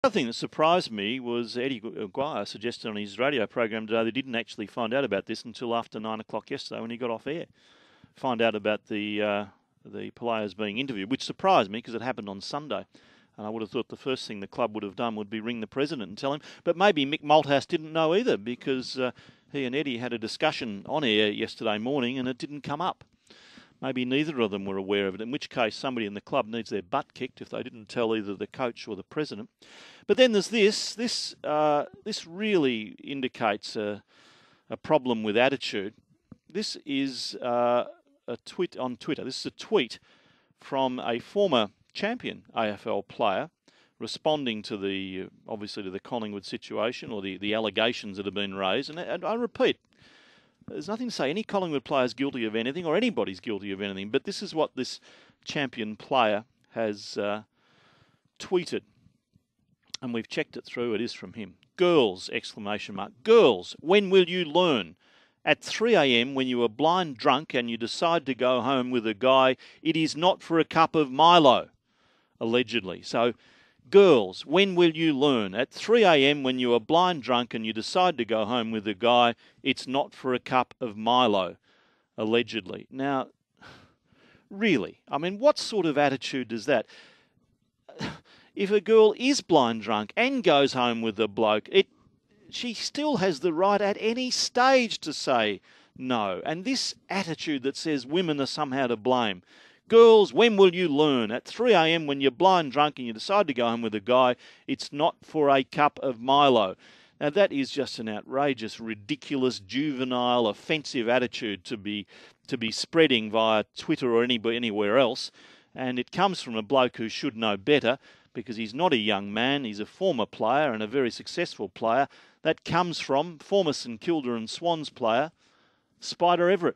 other thing that surprised me was Eddie Aguirre suggested on his radio program today they didn't actually find out about this until after 9 o'clock yesterday when he got off air. Find out about the players being interviewed, which surprised me because it happened on Sunday. And I would have thought the first thing the club would have done would be ring the president and tell him. But maybe Mick Malthouse didn't know either because he and Eddie had a discussion on air yesterday morning and it didn't come up. Maybe neither of them were aware of it, in which case somebody in the club needs their butt kicked if they didn't tell either the coach or the president. But then there's this. This really indicates a problem with attitude. This is a tweet on Twitter. This is a tweet from a former champion AFL player responding to the Collingwood situation or the allegations that have been raised. And I repeat, there's nothing to say any Collingwood player is guilty of anything or anybody's guilty of anything, but this is what this champion player has tweeted. And we've checked it through. It is from him. Girls, ! Girls, when will you learn? At 3 a.m. when you are blind drunk and you decide to go home with a guy, it is not for a cup of Milo, allegedly. So, girls, when will you learn? At 3 a.m. when you are blind drunk and you decide to go home with a guy, it's not for a cup of Milo, allegedly. Now, really, I mean, what sort of attitude does that? If a girl is blind drunk and goes home with a bloke, she still has the right at any stage to say no. And this attitude that says women are somehow to blame. Girls, when will you learn? At 3 a.m. when you're blind drunk and you decide to go home with a guy, it's not for a cup of Milo. Now that is just an outrageous, ridiculous, juvenile, offensive attitude to be spreading via Twitter or anywhere else. And it comes from a bloke who should know better because he's not a young man. He's a former player and a very successful player. That comes from former St Kilda and Swans player, Spida Everitt.